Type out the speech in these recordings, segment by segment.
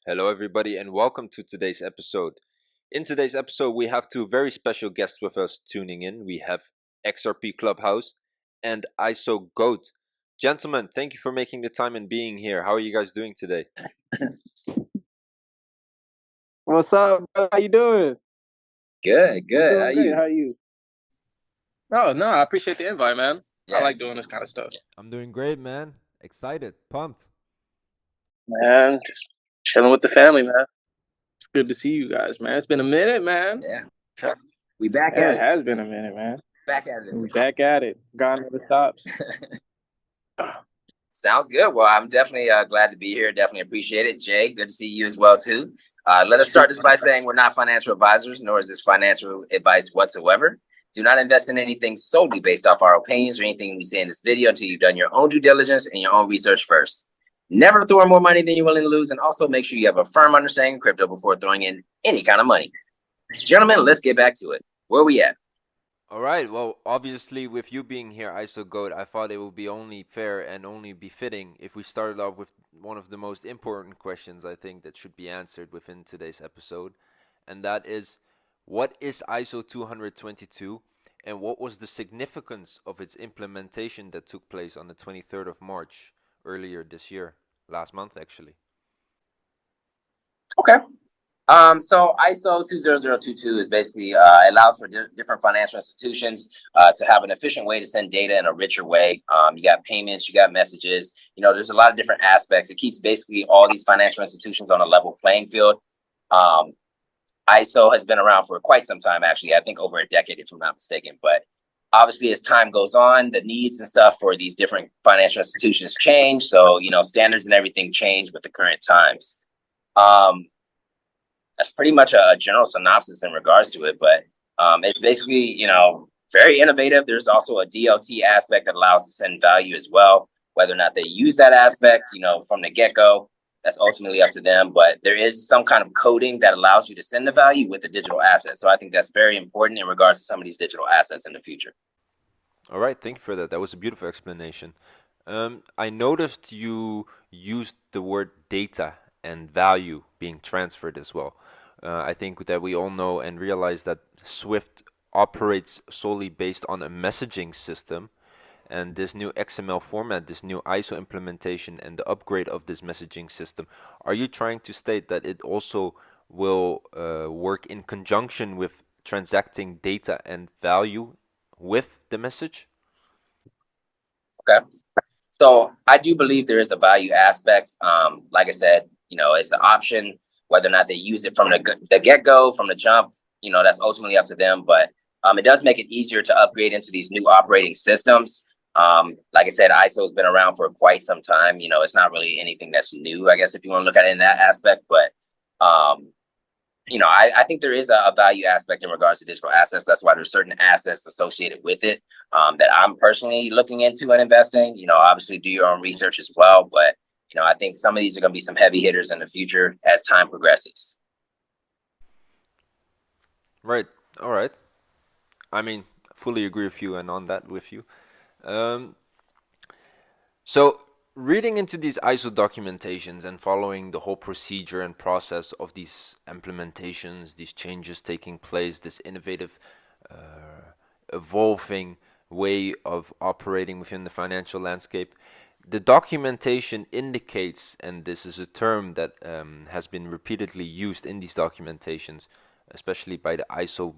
Hello, everybody, and welcome to today's episode. In today's episode, we have two very special guests with us tuning in. We have XRP Clubhouse and ISO Goat. Gentlemen, thank you for making the time and being here. How are you guys doing today? What's up, bro? How you doing? Good, I'm good. How doing great. you? How are you? Oh, no, I appreciate the invite, man. I Yeah. like doing this kind of stuff. I'm doing great, man. Excited, pumped. Man, just chilling with the family, man. It's good to see you guys, man. It's been a minute, man. Yeah. We back Yeah, at it it. has been a minute, man. Back at it. We're back at it. God never stops. Sounds good. Well, I'm definitely glad to be here. Definitely appreciate it. Jay, good to see you as well, too. Let us start this by saying we're not financial advisors, nor is this financial advice whatsoever. Do not invest in anything solely based off our opinions or anything we say in this video until you've done your own due diligence and your own research first. Never throw in more money than you're willing to lose, and also make sure you have a firm understanding of crypto before throwing in any kind of money. Gentlemen, let's get back to it. Where we at? All right. Well, obviously, with you being here, ISO Goat, I thought it would be only fair and only befitting if we started off with one of the most important questions I think that should be answered within today's episode, and that is, what is ISO 222, and what was the significance of its implementation that took place on the 23rd of March earlier this year, last month actually? Okay. So ISO 20022 is basically allows for different financial institutions to have an efficient way to send data in a richer way. You got payments, you got messages. There's a lot of different aspects. It keeps basically all these financial institutions on a level playing field. Um, ISO has been around for quite some time, actually. I think over a decade, if I'm not mistaken. But obviously, as time goes on, the needs and stuff for these different financial institutions change. So standards and everything change with the current times. Um, that's pretty much a general synopsis in regards to it. But it's basically, very innovative. There's also a DLT aspect that allows to send value as well. Whether or not they use that aspect, from the get go, that's ultimately up to them. But there is some kind of coding that allows you to send the value with a digital asset. So I think that's very important in regards to some of these digital assets in the future. All right, thank you for that. That was a beautiful explanation. I noticed you used the word data and value being transferred as well. I think that we all know and realize that Swift operates solely based on a messaging system, and this new XML format, this new ISO implementation, and the upgrade of this messaging system. Are you trying to state that it also will work in conjunction with transacting data and value with the message? Okay. So I do believe there is a value aspect. Like I said, it's an option whether or not they use it from the get go, from the jump. That's ultimately up to them. But it does make it easier to upgrade into these new operating systems. Like I said, ISO has been around for quite some time. It's not really anything that's new, I guess, if you want to look at it in that aspect. But um, I think there is a value aspect in regards to digital assets. That's why there's certain assets associated with it that I'm personally looking into and investing. Obviously do your own research as well. But, I think some of these are going to be some heavy hitters in the future as time progresses. Right. All right. I mean, fully agree with you and on that with you. Um, so, reading into these ISO documentations and following the whole procedure and process of these implementations, these changes taking place, this innovative, evolving way of operating within the financial landscape, the documentation indicates, and this is a term that has been repeatedly used in these documentations, especially by the ISO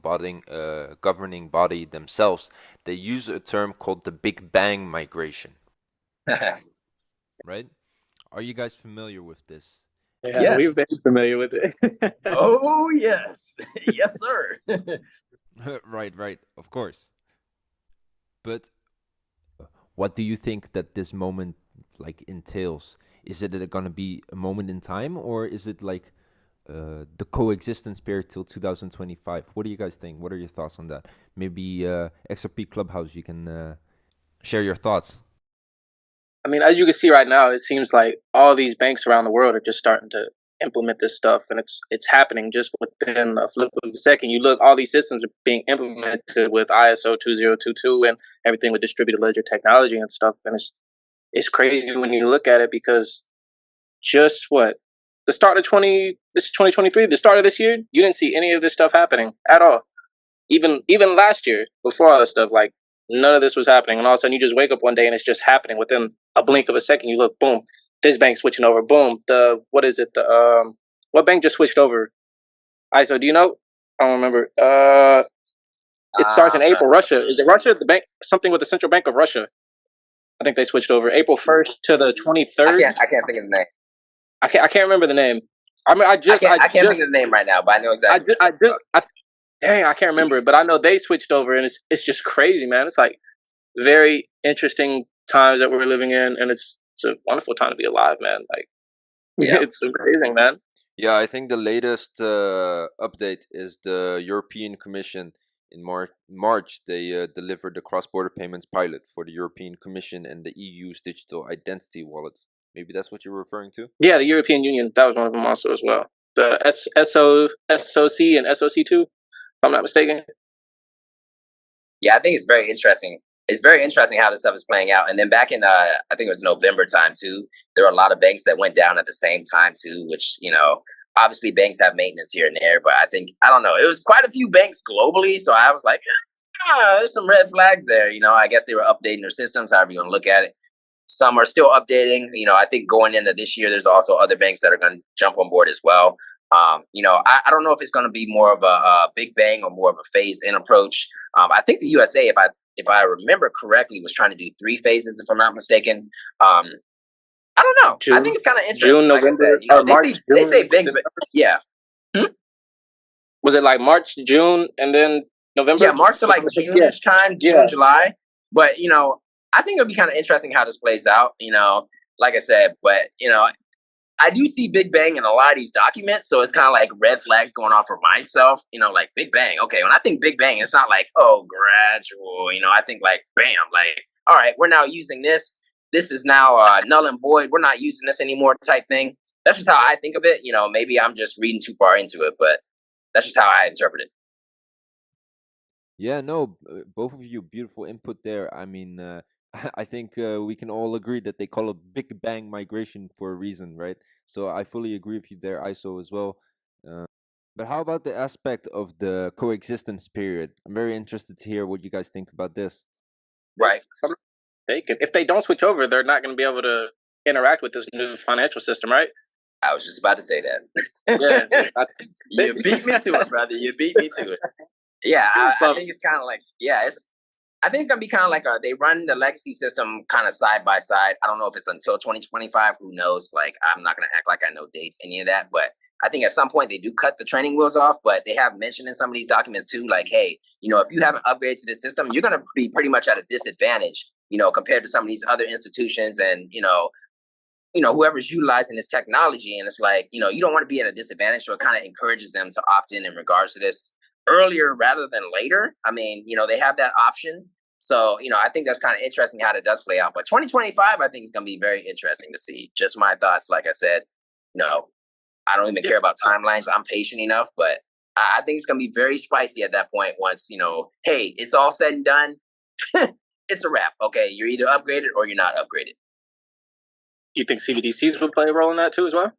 governing body themselves, they use a term called the Big Bang migration, right? Are you guys familiar with this? Yeah, And we've Yes. been familiar with it. Oh, yes. Yes, sir. right, right, of course. But what do you think that this moment like entails? Is it going to be a moment in time, or is it like the coexistence period till 2025? What do you guys think? What are your thoughts on that? Maybe XRP Clubhouse, you can share your thoughts. I mean, as you can see right now, it seems like all these banks around the world are just starting to implement this stuff, and it's happening just within a flip of a second. You look, all these systems are being implemented with ISO 2022 and everything with distributed ledger technology and stuff, and it's crazy when you look at it because just what the start of 2023, the start of this year, you didn't see any of this stuff happening at all. Even last year, before all this stuff, like none of this was happening, and all of a sudden you just wake up one day and it's just happening within a blink of a second. You look, boom, this bank switching over, boom. What is it? What bank just switched over? ISO, do you know? I don't remember. It starts in April. Russia. Is it Russia? The bank, something with the Central Bank of Russia. I think they switched over April 1st to the 23rd. I can't think of the name. I can't remember the name. I mean, I can't think of the name right now, but I know exactly. Dang, I can't remember it, but I know they switched over, and it's just crazy, man. It's like very interesting times that we're living in, and it's a wonderful time to be alive, man. Like, yeah, it's amazing, man. Yeah, I think the latest update is the European Commission. In March, they delivered the cross-border payments pilot for the European Commission and the EU's digital identity wallet. Maybe that's what you're referring to? Yeah, the European Union. That was one of them also as well. The SOC and SOC2, if I'm not mistaken. Yeah, I think it's very interesting. It's very interesting how this stuff is playing out. And then back in, I think it was November time too, there were a lot of banks that went down at the same time too, which, you know, obviously banks have maintenance here and there, but I don't know, it was quite a few banks globally. So I was like, there's some red flags there. You know, I guess they were updating their systems, however you want to look at it. Some are still updating. You know, I think going into this year, there's also other banks that are going to jump on board as well. You know, I don't know if it's going to be more of a big bang or more of a phase-in approach. I think the USA, if I remember correctly, was trying to do 3 phases, if I'm not mistaken. I don't know. June, I think it's kind of interesting. June, November, like I said, you know, March. They say big, but yeah. Was it like March, June, and then November? Yeah, March to like June-ish time, June, July. But, you know, I think it'll be kind of interesting how this plays out, you know, like I said. But, you know, I do see Big Bang in a lot of these documents. So it's kind of like red flags going off for myself, you know, like Big Bang. Okay, when I think Big Bang, it's not like, oh, gradual. You know, I think like, bam, like, all right, we're now using this. This is now null and void. We're not using this anymore type thing. That's just how I think of it. You know, maybe I'm just reading too far into it, but that's just how I interpret it. Yeah, no, both of you, beautiful input there. I mean, I think we can all agree that they call it Big Bang migration for a reason, right? So I fully agree with you there, ISO, as well. But how about the aspect of the coexistence period? I'm very interested to hear what you guys think about this. Right. If they don't switch over, they're not going to be able to interact with this new financial system, right? I was just about to say that. Yeah, you beat me to it, brother. You beat me to it. Yeah, I think it's kind of like, I think it's going to be kind of like they run the legacy system kind of side by side. I don't know if it's until 2025. Who knows? Like, I'm not going to act like I know dates, any of that. But I think at some point they do cut the training wheels off. But they have mentioned in some of these documents too, like, hey, you know, if you haven't upgraded to this system, you're going to be pretty much at a disadvantage, you know, compared to some of these other institutions and, you know, whoever's utilizing this technology. And it's like, you know, you don't want to be at a disadvantage. So it kind of encourages them to opt in regards to this earlier rather than later. I mean, you know, they have that option. So, you know, I think that's kind of interesting how that does play out. But 2025, I think is going to be very interesting to see. Just my thoughts. Like I said, no, I don't even care about timelines. I'm patient enough, but I think it's going to be very spicy at that point once, you know, hey, it's all said and done. It's a wrap. Okay, you're either upgraded or you're not upgraded. Do you think CBDCs would play a role in that too as well?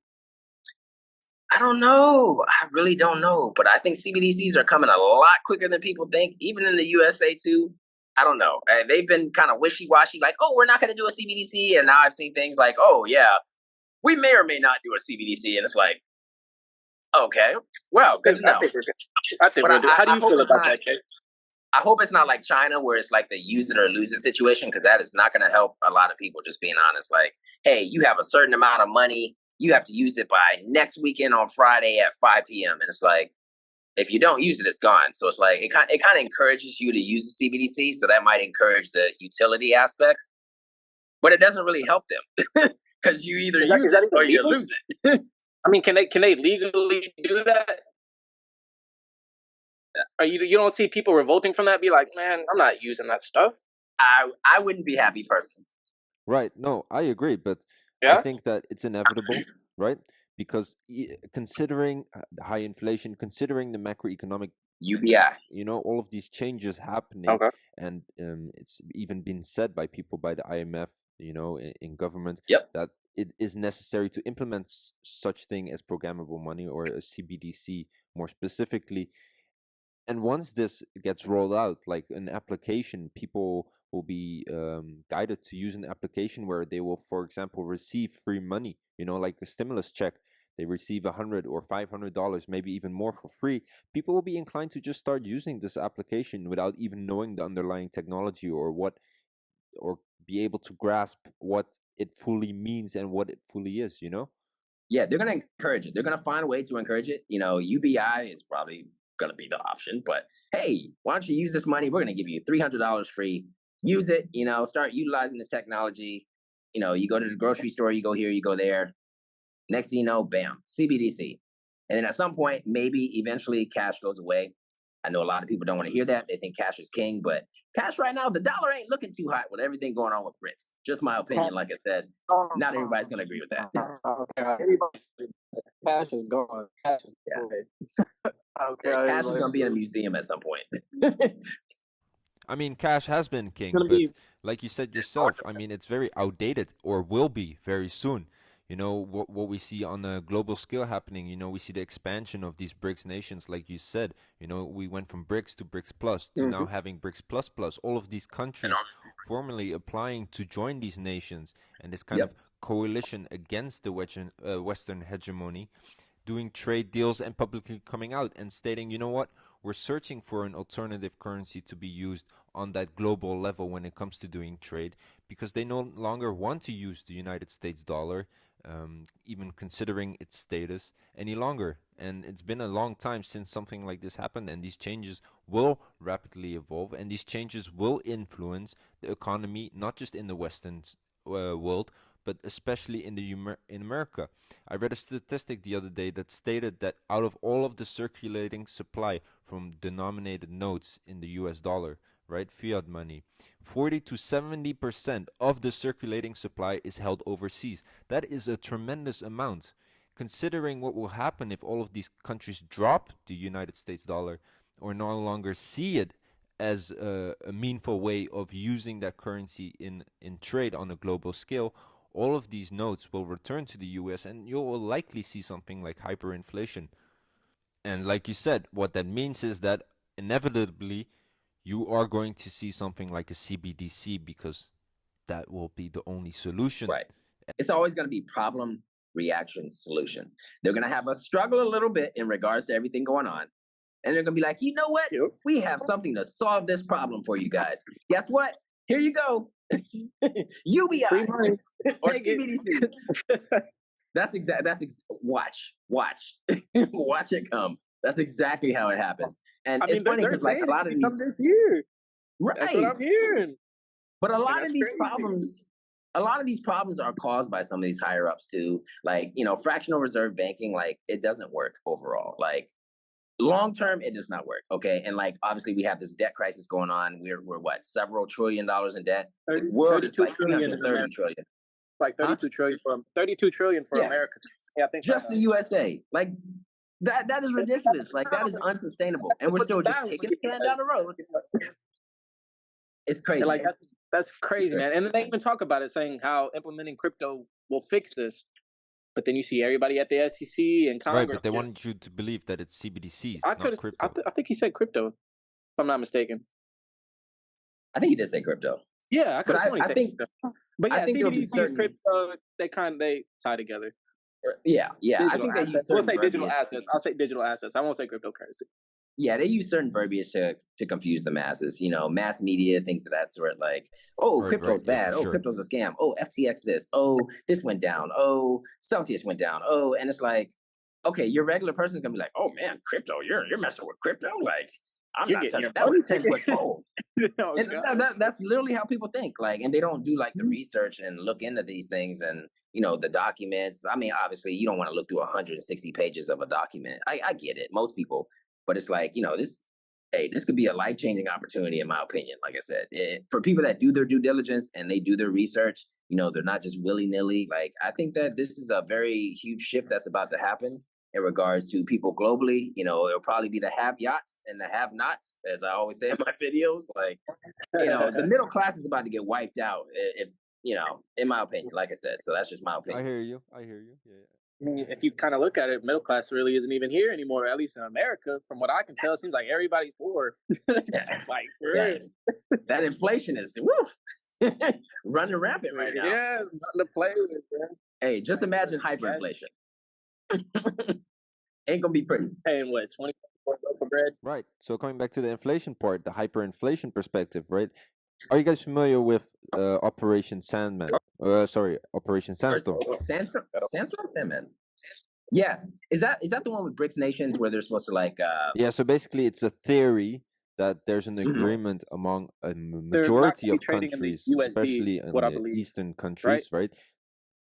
I don't know. I really don't know. But I think CBDCs are coming a lot quicker than people think, even in the USA too. I don't know. They've been kind of wishy-washy, like, oh, we're not going to do a CBDC. And now I've seen things like, oh, yeah, we may or may not do a CBDC. And it's like, okay, well, good to know. I think we'll do. How do you feel about that, Kate? I hope it's not like China where it's like the use it or lose it situation, because that is not going to help a lot of people, just being honest. Like, hey, you have a certain amount of money. You have to use it by next weekend on Friday at 5 p.m. And it's like, if you don't use it, it's gone. So it's like, it kind of encourages you to use the CBDC. So that might encourage the utility aspect, but it doesn't really help them because you either use it or you lose it. I mean, can they legally do that? Or you don't see people revolting from that? Be like, man, I'm not using that stuff. I wouldn't be happy personally. Right. No, I agree, but yeah? I think that it's inevitable, right? Because considering the high inflation, considering the macroeconomic UBI, you know, all of these changes happening, and it's even been said by people, by the IMF, you know, in government, yep, that it is necessary to implement such thing as programmable money, or a CBDC more specifically. And once this gets rolled out, like an application, people will be guided to use an application where they will, for example, receive free money, like a stimulus check. They receive $100 or $500, maybe even more, for free. People will be inclined to just start using this application without even knowing the underlying technology, or be able to grasp what it fully means and what it fully is. Yeah, they're going to encourage it. They're going to find a way to encourage it. UBI is probably going to be the option, but hey, why don't you use this money? We're going to give you $300 free. Use it, start utilizing this technology. You go to the grocery store, you go here, you go there. Next thing you know, bam, CBDC. And then at some point, maybe eventually cash goes away. I know a lot of people don't want to hear that. They think cash is king, but cash right now, the dollar ain't looking too hot with everything going on with BRICS. Just my opinion, like I said. Not everybody's going to agree with that. Cash is gone. Cash is gone. Cash is going to be in a museum at some point. I mean, cash has been king, but like you said yourself, I mean, it's very outdated, or will be very soon. What we see on a global scale happening, we see the expansion of these BRICS nations, like you said. We went from BRICS to BRICS Plus to now having BRICS Plus Plus. All of these countries formally applying to join these nations, and this kind of coalition against the Western hegemony, doing trade deals and publicly coming out and stating, you know what, we're searching for an alternative currency to be used on that global level when it comes to doing trade, because they no longer want to use the United States dollar, even considering its status, any longer. And it's been a long time since something like this happened, and these changes will rapidly evolve, and these changes will influence the economy, not just in the Western world, but especially in America. I read a statistic the other day that stated that out of all of the circulating supply from denominated notes in the US dollar, right, fiat money, 40 to 70% of the circulating supply is held overseas. That is a tremendous amount. Considering what will happen if all of these countries drop the United States dollar, or no longer see it as a meaningful way of using that currency in trade on a global scale, all of these notes will return to the US, and you will likely see something like hyperinflation. And like you said, what that means is that inevitably you are going to see something like a CBDC, because that will be the only solution. Right. It's always going to be problem, reaction, solution. They're going to have us struggle a little bit in regards to everything going on. And they're going to be like, you know what? We have something to solve this problem for you guys. Guess what? Here you go. UBI or CBDC. Watch watch it come. That's exactly how it happens. And it's funny because like a lot of these here. Right. That's what I'm hearing. But a lot of these problems are caused by some of these higher ups too. Like, fractional reserve banking, like it doesn't work overall. Like long term, it does not work. Okay. And like obviously we have this debt crisis going on. We're what, several $1 trillion in debt? The world is like 330 trillion. Like 32 trillion for 32 trillion for America. Yeah, I think just the USA. Like that is ridiculous. Like that is unsustainable. And we're still just kicking the can down the road. It's crazy. Like that's crazy, man. And they even talk about it, saying how implementing crypto will fix this. But then you see everybody at the SEC and Congress. Right, but they want you to believe that it's CBDCs, not crypto. I think he said crypto, if I'm not mistaken. I think he did say crypto. Yeah, I could have I think crypto. But yeah, CBDC and crypto, they tie together. Yeah. Digital I think assets. they use we'll say digital assets. I'll say digital assets. I won't say cryptocurrency. Yeah, they use certain verbiage to confuse the masses. Mass media, things of that sort. Like, crypto's bad. Oh, crypto's a scam. Oh, FTX this. Oh, this went down. Oh, Celsius went down. Oh, and it's like, okay, your regular person's gonna be like, oh man, crypto. You're messing with crypto. Like, I'm not touching that with 10-foot pole. That's literally how people think. Like, and they don't do like the research and look into these things and the documents. I mean, obviously, you don't want to look through 160 pages of a document. I get it, most people. But it's like, this could be a life-changing opportunity, in my opinion. Like I said, for people that do their due diligence and they do their research, they're not just willy-nilly. Like, I think that this is a very huge shift that's about to happen in regards to people globally. It'll probably be the have-yachts and the have-nots, as I always say in my videos. Like, the middle class is about to get wiped out if you know, in my opinion, like I said. So that's just my opinion. I hear you. I hear you. Yeah. I mean, if you kind of look at it, middle class really isn't even here anymore. At least in America, from what I can tell, it seems like everybody's poor. Like for real. That inflation is woo, running rampant right now. Yeah, it's nothing to play with, man. Hey, just imagine hyperinflation. Ain't gonna be pretty. Paying what, 20 for bread? Right. So coming back to the inflation part, the hyperinflation perspective, right? Are you guys familiar with Operation Sandman? Operation Sandstorm. Sandstorm, Sandman. Yes, is that the one with BRICS nations where they're supposed to like? Yeah. So basically, it's a theory that there's an agreement among a majority of countries, especially in the Eastern countries, right?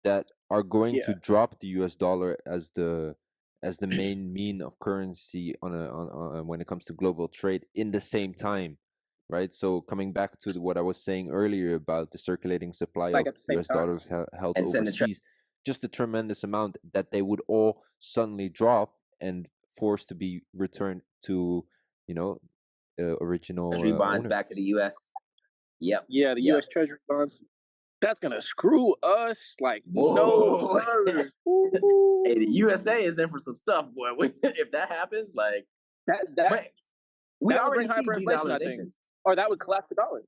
That are going to drop the US dollar as the main mean of currency on when it comes to global trade in the same time, right? So coming back to what I was saying earlier about the circulating supply of US dollars held overseas, just a tremendous amount that they would all suddenly drop and forced to be returned to, you know, original Treasury bonds owner. back to the US. Yep. Yeah, the US Treasury bonds. That's gonna screw us like no. Hey, the USA is in for some stuff, boy. If that happens, like we already see hyperinflation, I think, or that would collapse the dollar.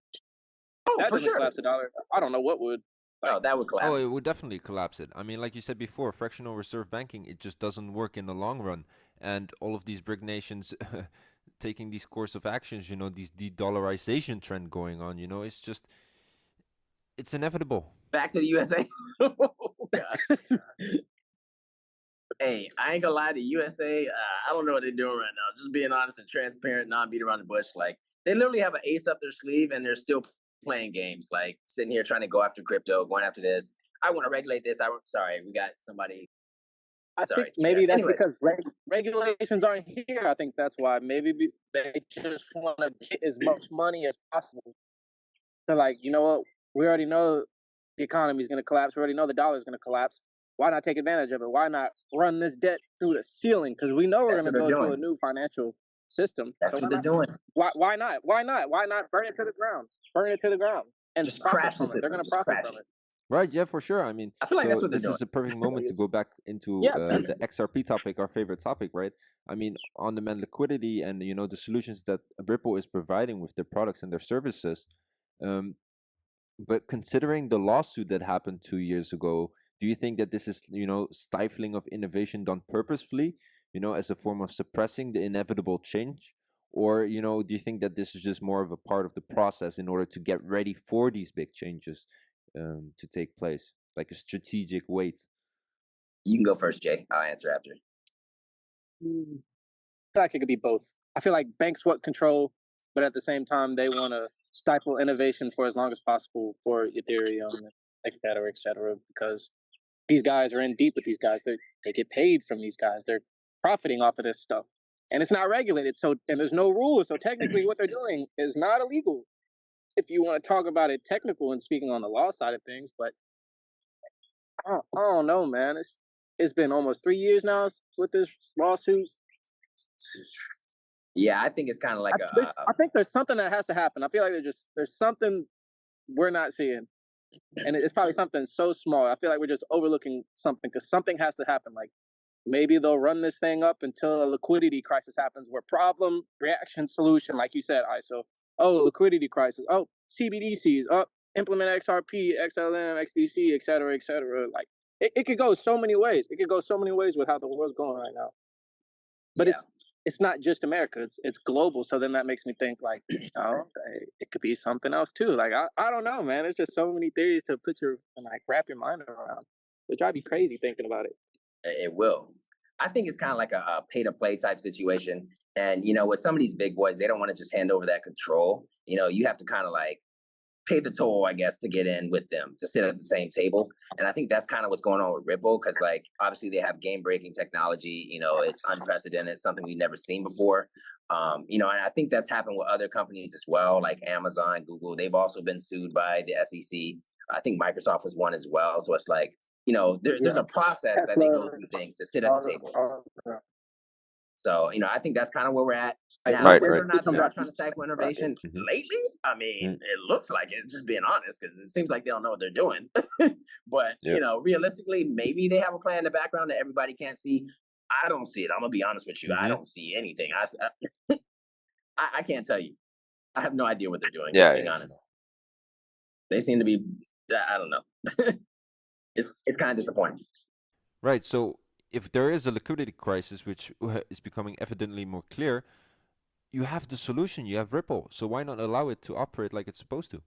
Oh, that for doesn't sure. collapse the dollar. I don't know what would. Oh, that would collapse. Oh, it would definitely collapse it. I mean, like you said before, fractional reserve banking, it just doesn't work in the long run. And all of these BRIC nations taking these course of actions, you know, these de-dollarization trend going on, you know, it's inevitable. Back to the USA. Oh, God. Hey, I ain't gonna lie, the USA, I don't know what they're doing right now. Just being honest and transparent, not beat around the bush. Like, they literally have an ace up their sleeve and they're still playing games, like sitting here trying to go after crypto, going after this. I want to regulate this. Sorry, we got somebody. I think maybe that's because regulations aren't here. I think that's why. Maybe they just want to get as much money as possible. They're like, you know what? We already know the economy is going to collapse. We already know the dollar is going to collapse. Why not take advantage of it? Why not run this debt through the ceiling? Because we know we're going to go to a new financial system. That's what they're doing. Why not? Why not? Why not burn it to the ground? Burn it to the ground and just crash the system. They're going to profit from it. Right, yeah, for sure. I mean, I feel like that's what they're doing. This is a perfect moment to go back into the XRP topic, our favorite topic, right? I mean, on-demand liquidity and, you know, the solutions that Ripple is providing with their products and their services. But considering the lawsuit that happened 2 years ago, do you think that this is, you know, stifling of innovation done purposefully, you know, as a form of suppressing the inevitable change? Or, you know, do you think that this is just more of a part of the process in order to get ready for these big changes to take place, like a strategic wait? You can go first, Jay. I'll answer after. I feel like it could be both. I feel like banks want control, but at the same time, they want to stifle innovation for as long as possible for Ethereum, et cetera, because these guys are in deep with these guys. They get paid from these guys. They're profiting off of this stuff. And it's not regulated, and there's no rules. So technically what they're doing is not illegal, if you want to talk about it technical and speaking on the law side of things. But I don't know, man. It's been almost 3 years now with this lawsuit. Yeah, I think it's kind of like I think there's something that has to happen. I feel like there's something we're not seeing. And it's probably something so small. I feel like we're just overlooking something because something has to happen. Like maybe they'll run this thing up until a liquidity crisis happens where problem, reaction, solution, like you said, ISO. Oh, liquidity crisis. Oh, CBDCs. Oh, implement XRP, XLM, XDC, et cetera, et cetera. Like it could go so many ways. It could go so many ways with how the world's going right now. But it's not just America. It's global. So then that makes me think like, it could be something else too. Like I don't know, man. It's just so many theories to put wrap your mind around. It drive you crazy thinking about it. It will. I think it's kind of like a pay-to-play type situation. And, you know, with some of these big boys, they don't want to just hand over that control. You know, you have to kind of like pay the toll, I guess, to get in with them, to sit at the same table. And I think that's kind of what's going on with Ripple, because like obviously they have game-breaking technology. You know, it's unprecedented, something we've never seen before. You know, and I think that's happened with other companies as well, like Amazon, Google. They've also been sued by the SEC. I think Microsoft was one as well. So it's like, you know, there's a process that they go through things to sit at the table. So, I think that's kind of where we're at now. Right, Whether right. or not they're Yeah. trying to stifle innovation lately, I mean, it looks like it, just being honest, because it seems like they don't know what they're doing. But, Yeah. realistically, maybe they have a plan in the background that everybody can't see. I don't see it. I'm going to be honest with you. I don't see anything. I can't tell you. I have no idea what they're doing, being honest. They seem to be, I don't know. It's kind of disappointing. Right. So if there is a liquidity crisis, which is becoming evidently more clear, you have the solution. You have Ripple. So why not allow it to operate like it's supposed to?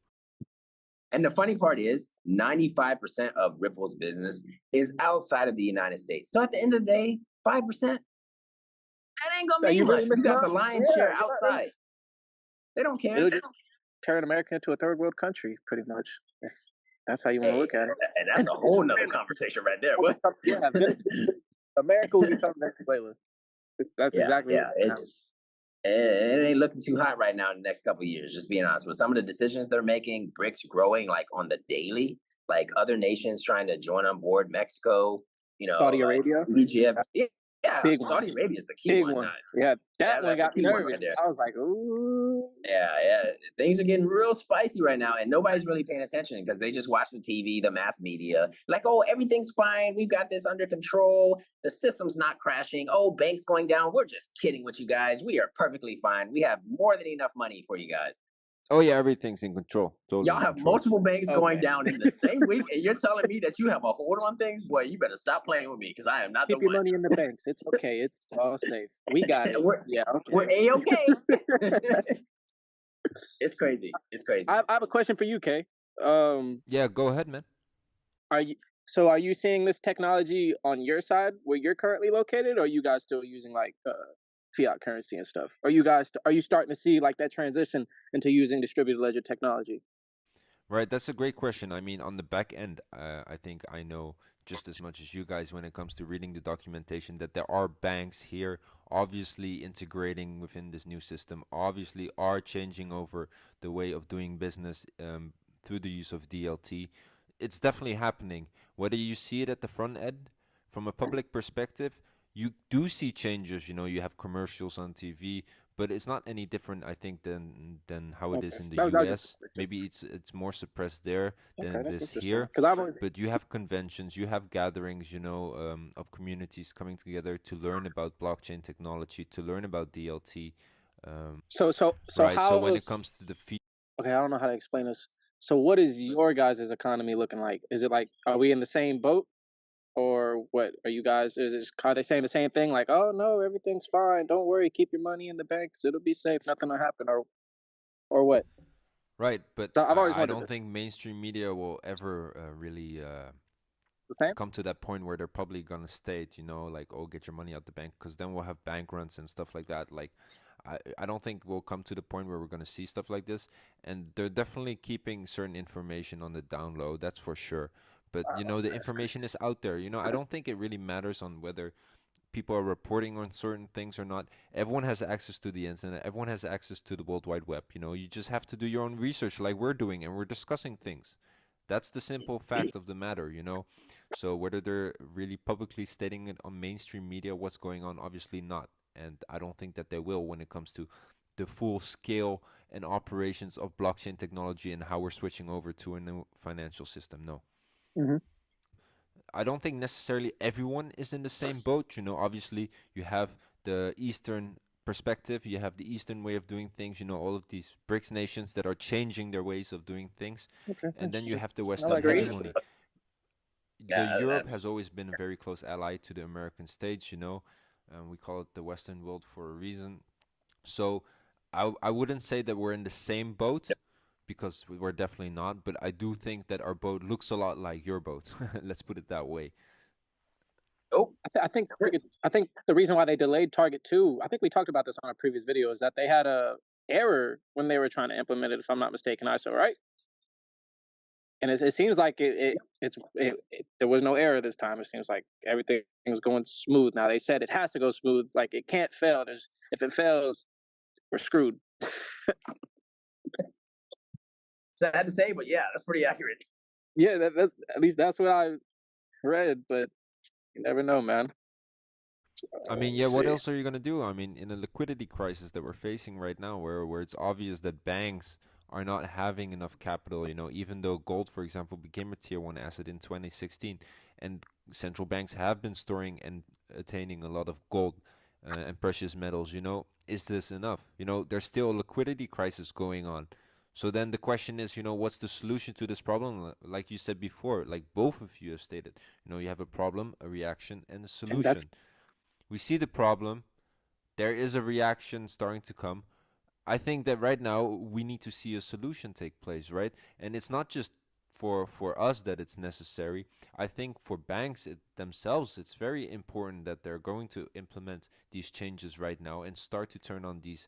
And the funny part is 95% of Ripple's business is outside of the United States. So at the end of the day, 5%, that ain't gonna mean much. You got the lion's share outside. They don't care. It'll just turn America into a third world country, pretty much. That's how you want to look at it. And that's a whole nother conversation right there. What? Yeah, America will become Venezuela. That's exactly what it ain't looking too hot right now in the next couple of years, just being honest. With some of the decisions they're making, BRICS growing like on the daily, like other nations trying to join on board, Mexico, Saudi Arabia, Egypt. Yeah, big Saudi one. Arabia is the key big one. Yeah, that one got me nervous. Right there. I was like, ooh. Yeah. Things are getting real spicy right now, and nobody's really paying attention because they just watch the TV, the mass media. Like, oh, everything's fine. We've got this under control. The system's not crashing. Oh, banks going down. We're just kidding with you guys. We are perfectly fine. We have more than enough money for you guys. Oh yeah, everything's in control. Totally Y'all have multiple banks going down in the same week, and you're telling me that you have a hold on things? Boy, you better stop playing with me because I am not Keep the your one. money in the banks. It's okay. It's all safe. We got it. We're A-okay. It's crazy. I have a question for you, Kay. Yeah, go ahead, man. Are you seeing this technology on your side where you're currently located, or are you guys still using like fiat currency and stuff? Are you starting to see like that transition into using distributed ledger technology? Right, that's a great question. I mean, on the back end, I think I know just as much as you guys when it comes to reading the documentation that there are banks here obviously integrating within this new system, obviously are changing over the way of doing business through the use of DLT. It's definitely happening. Whether you see it at the front end, from a public perspective, you do see changes. You have commercials on TV, but it's not any different, I think, than how it is in the US. Maybe it's more suppressed there than it is here. But you have conventions, you have gatherings, of communities coming together to learn about blockchain technology, to learn about DLT. So right. So when it comes to the okay, I don't know how to explain this. So what is your guys' economy looking like? Is it like, are we in the same boat? Or what are you guys? Are they saying the same thing? Like, oh no, everything's fine. Don't worry, keep your money in the banks. It'll be safe. Nothing will happen. Or what? Right, but So I don't think mainstream media will ever really come to that point where they're probably gonna state, like, oh, get your money out the bank, because then we'll have bank runs and stuff like that. Like, I don't think we'll come to the point where we're gonna see stuff like this, and they're definitely keeping certain information on the down low. That's for sure. But the information is out there. I don't think it really matters on whether people are reporting on certain things or not. Everyone has access to the internet. Everyone has access to the World Wide Web. You just have to do your own research like we're doing, and we're discussing things. That's the simple fact of the matter, So whether they're really publicly stating it on mainstream media, what's going on, obviously not. And I don't think that they will when it comes to the full scale and operations of blockchain technology and how we're switching over to a new financial system. No. Mm-hmm. I don't think necessarily everyone is in the same boat. Obviously you have the Eastern perspective, you have the Eastern way of doing things, all of these BRICS nations that are changing their ways of doing things. Okay, and then you have the Western hegemony. Europe has always been a very close ally to the American states, we call it the Western world for a reason. So I wouldn't say that we're in the same boat, because we're definitely not, but I do think that our boat looks a lot like your boat. Let's put it that way. Oh, I think the reason why they delayed Target 2, I think we talked about this on a previous video, is that they had a error when they were trying to implement it, if I'm not mistaken, ISO, right? And it seems like there was no error this time. It seems like everything was going smooth. Now they said it has to go smooth, like it can't fail. If it fails, we're screwed. Sad to say, but yeah, that's pretty accurate. Yeah, that's at least that's what I read, but you never know, man. I mean, yeah, Let's what see. else are you gonna do? I mean, in a liquidity crisis that we're facing right now, where it's obvious that banks are not having enough capital, even though gold, for example, became a tier one asset in 2016, and central banks have been storing and attaining a lot of gold and precious metals, is this enough? There's still a liquidity crisis going on. So then the question is, what's the solution to this problem? Like you said before, like both of you have stated, you have a problem, a reaction, and a And that's, solution. We see the problem. There is a reaction starting to come. I think that right now we need to see a solution take place, right? And it's not just for us that it's necessary. I think for banks themselves, it's very important that they're going to implement these changes right now and start to turn on these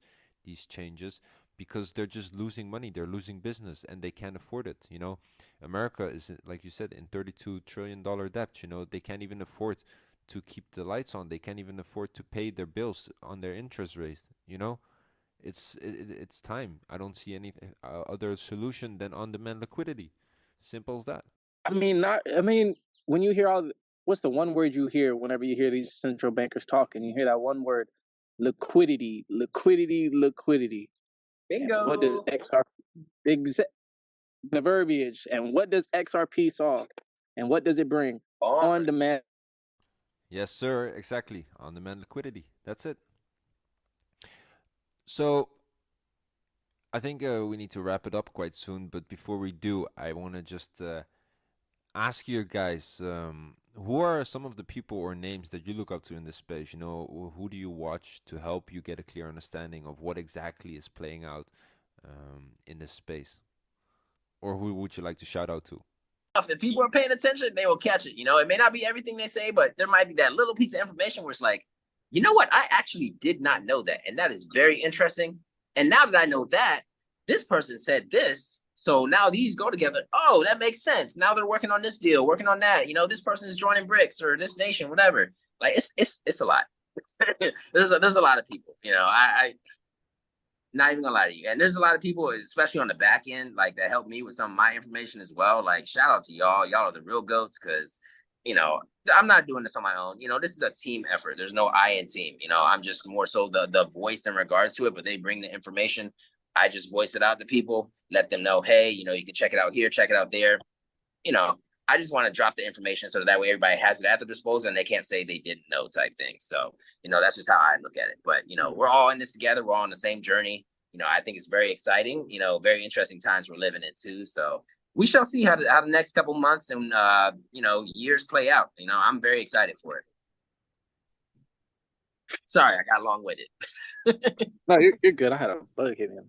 changes, because they're just losing money, they're losing business, and they can't afford it. America is, like you said, in $32 trillion debt. They can't even afford to keep the lights on. They can't even afford to pay their bills on their interest rate. It's time. I don't see any other solution than on-demand liquidity. Simple as that. when you hear what's the one word you hear whenever you hear these central bankers talking? You hear that one word, liquidity, liquidity, liquidity. Bingo. What does the verbiage, and what does XRP solve, and what does it bring? On demand. Yes, sir. Exactly. On-demand liquidity. That's it. So I think we need to wrap it up quite soon. But before we do, I want to just ask you guys, who are some of the people or names that you look up to in this space? Who do you watch to help you get a clear understanding of what exactly is playing out in this space? Or who would you like to shout out to? If people are paying attention, they will catch it. It may not be everything they say, but there might be that little piece of information where it's like, you know what? I actually did not know that. And that is very interesting. And now that I know that, this person said this. So now these go together. Oh, that makes sense. Now they're working on this deal, working on that. This person is joining BRICS or this nation, whatever. Like it's a lot. there's a lot of people. I not even gonna lie to you. And there's a lot of people, especially on the back end, like that help me with some of my information as well. Like shout out to y'all. Y'all are the real goats, because I'm not doing this on my own. This is a team effort. There's no I in team. I'm just more so the voice in regards to it, but they bring the information. I just voice it out to people, let them know, hey, you can check it out here, check it out there. I just want to drop the information so that way everybody has it at their disposal and they can't say they didn't know type thing. So, that's just how I look at it. But, we're all in this together. We're all on the same journey. I think it's very exciting, very interesting times we're living in too. So we shall see how the next couple months and, years play out. I'm very excited for it. Sorry, I got long with it. No, you're good. I had a bug hit me.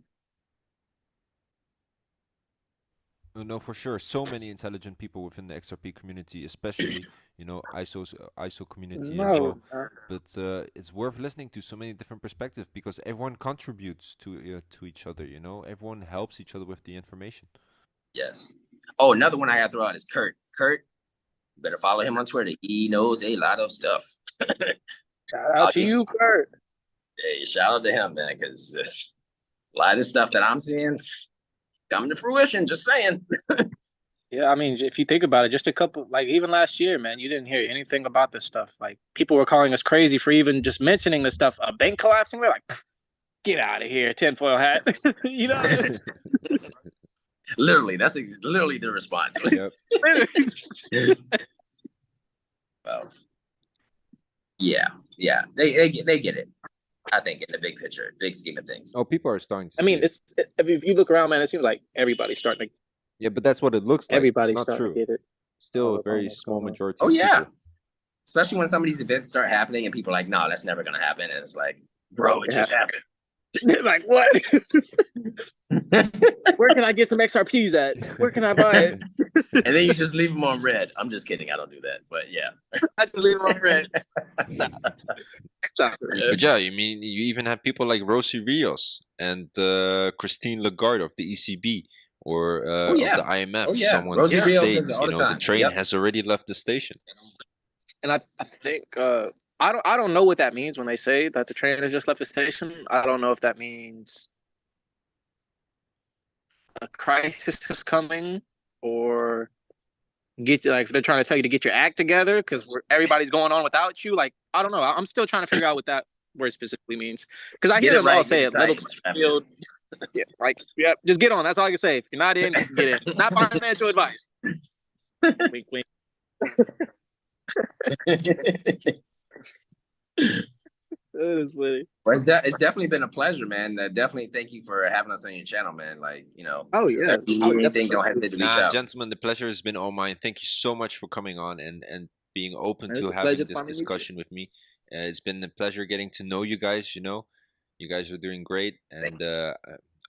No, for sure. So many intelligent people within the XRP community, especially ISO community as well. But it's worth listening to so many different perspectives, because everyone contributes to each other. Everyone helps each other with the information. Yes. Oh, another one I got to throw out is Kurt. Kurt, you better follow him on Twitter. He knows a lot of stuff. Shout out to you, Kurt. Hey, shout out to him, man, because a lot of this stuff that I'm seeing coming to fruition. Just saying. Yeah, I mean, if you think about it, just a couple, like even last year, man, you didn't hear anything about this stuff. Like people were calling us crazy for even just mentioning the stuff. A bank collapsing, we're like, get out of here, tinfoil hat. Literally, that's literally the response. Yep. Well, yeah, they get it. I think in the big picture, big scheme of things. Oh, people are starting to. I mean, if you look around, man, it seems like everybody's starting to. Yeah, but that's what it looks like. Everybody's it's not starting true. to get it. Still a very small majority. Oh yeah, especially when some of these events start happening and people are like, no, that's never gonna happen, and it's like, bro, it just happened. They're like, what? Where can I get some XRPs at? Where can I buy it? And then you just leave them on red. I'm just kidding. I don't do that. But yeah. I just leave them on red. But yeah, you even have people like Rosie Rios and Christine Lagarde of the ECB or of the IMF. Someone Rosie states, Rios the train has already left the station. And I think I don't know what that means when they say that the train has just left the station. I don't know if that means a crisis is coming or get like if they're trying to tell you to get your act together because everybody's going on without you. Like I don't know. I'm still trying to figure out what that word specifically means because I hear them all say it. Level field. Yeah, like yeah, just get on. That's all I can say. If you're not in, get in. Not financial advice. Wink, wink. That is funny. Well, it's definitely been a pleasure, man. Definitely thank you for having us on your channel, man. Like, you know, oh yeah, if you need anything, don't hesitate to reach out. Gentlemen, the pleasure has been all mine. Thank you so much for coming on and being open to having this discussion with me. It's been a pleasure getting to know you guys. You know, you guys are doing great, and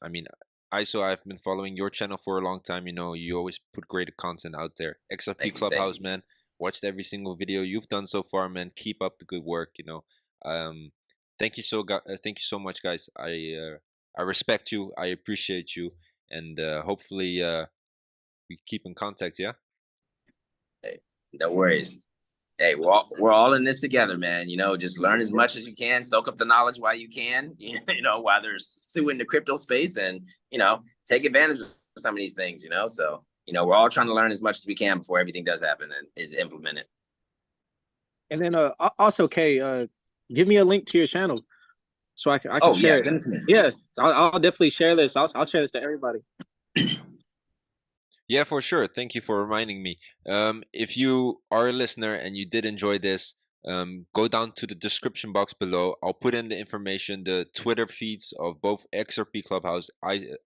I mean, ISO, I've been following your channel for a long time. You know, you always put great content out there. XRP Clubhouse, man. Watched every single video you've done so far, man. Keep up the good work. You know, thank you so much, guys. I respect you. I appreciate you, and hopefully we keep in contact. Yeah. Hey, no worries. Hey, we're all in this together, man. You know, just learn as much as you can, soak up the knowledge while you can. You know, while there's suing the crypto space, and you know, take advantage of some of these things. You know, so you know, we're all trying to learn as much as we can before everything does happen and is implemented. And then also, Kay, give me a link to your channel so I can share it. Send it to me. Yeah, I'll definitely share this. I'll share this to everybody. Yeah, for sure. Thank you for reminding me. If you are a listener and you did enjoy this, go down to the description box below. I'll put in the information, the Twitter feeds of both XRP Clubhouse,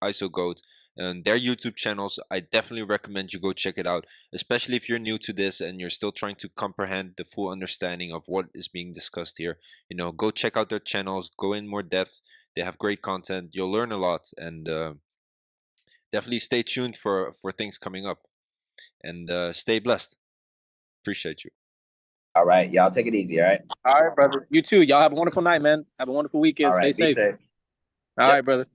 ISO Goat, and their YouTube channels. I definitely recommend you go check it out, especially if you're new to this and you're still trying to comprehend the full understanding of what is being discussed here. You know, go check out their channels, go in more depth. They have great content. You'll learn a lot, and definitely stay tuned for things coming up, and stay blessed. Appreciate you. All right, y'all take it easy. All right, brother. You too. Y'all have a wonderful night, man. Have a wonderful weekend. All right, stay safe. All right, brother.